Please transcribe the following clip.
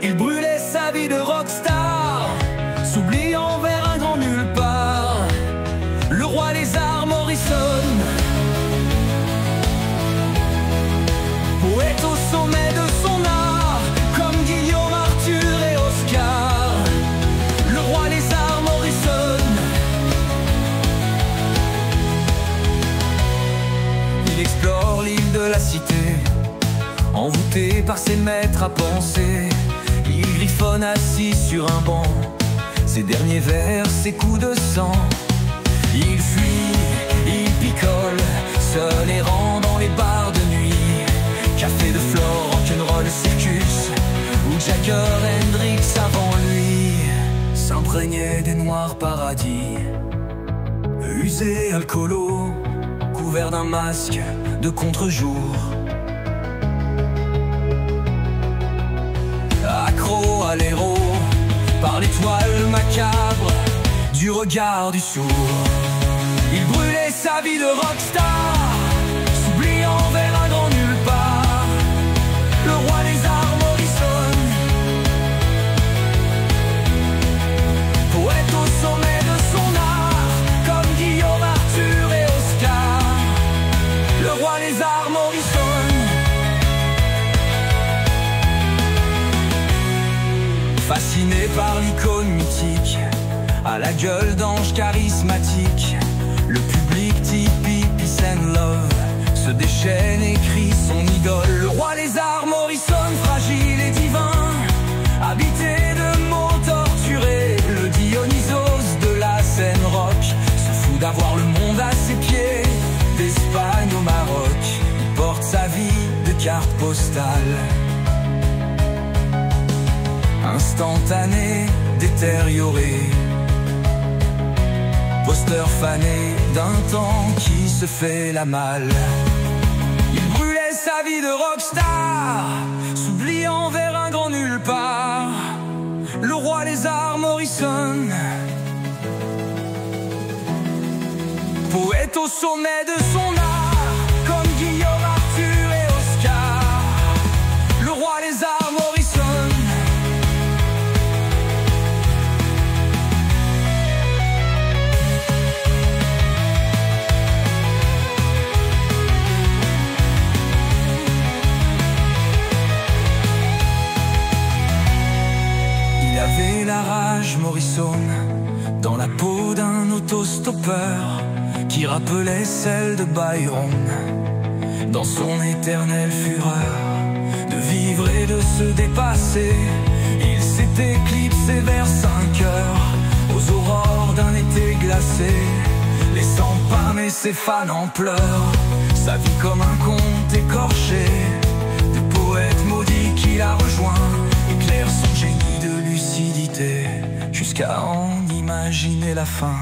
Il brûlait sa vie de rockstar, s'oubliant vers un grand nulle part. Le roi des arts Morrison, poète au sommet de son art, comme Guillaume, Arthur et Oscar. Le roi des arts Morrison. Il explore l'île de la cité, envoûté par ses maîtres à penser. Il griffonne assis sur un banc, ses derniers vers, ses coups de sang. Il fuit, il picole, seul errant dans les bars de nuit. Café de Flore, rock'n'roll, circus, où Jagger, Hendrix avant lui s'imprégnait des noirs paradis. Usé, alcoolo, couvert d'un masque de contre-jour. Accro à l'héros, par l'étoile macabre du regard du sourd. Il brûlait sa vie de rockstar, s'oubliant vers un grand nulle part. Le roi des arts Morrison, poète au sommet de son art, comme Guillaume, Arthur et Oscar. Le roi des arts Morrison. Fasciné par l'icône mythique, à la gueule d'ange charismatique, le public typique peace and love se déchaîne et crie son idole. Le roi des arts Morrison, fragile et divin, habité de mots torturés, le Dionysos de la scène rock, se fout d'avoir le monde à ses pieds. D'Espagne au Maroc, il porte sa vie de carte postale, instantané, détérioré, poster fané d'un temps qui se fait la malle. Il brûlait sa vie de rockstar, s'oubliant vers un grand nulle part. Le roi des arts Morrison, poète au sommet de son art, comme Guillaume, Arthur et Oscar. Le roi des arts Morrison. Il avait la rage Morrison, dans la peau d'un autostoppeur, qui rappelait celle de Byron, dans son éternelle fureur de vivre et de se dépasser. Il s'est éclipsé vers 5 heures, aux aurores d'un été glacé, laissant pâmer ses fans en pleurs, sa vie comme un conte écorché. De poète maudit qui la rejoint, éclaire son génie de lucidité, jusqu'à en imaginer la fin.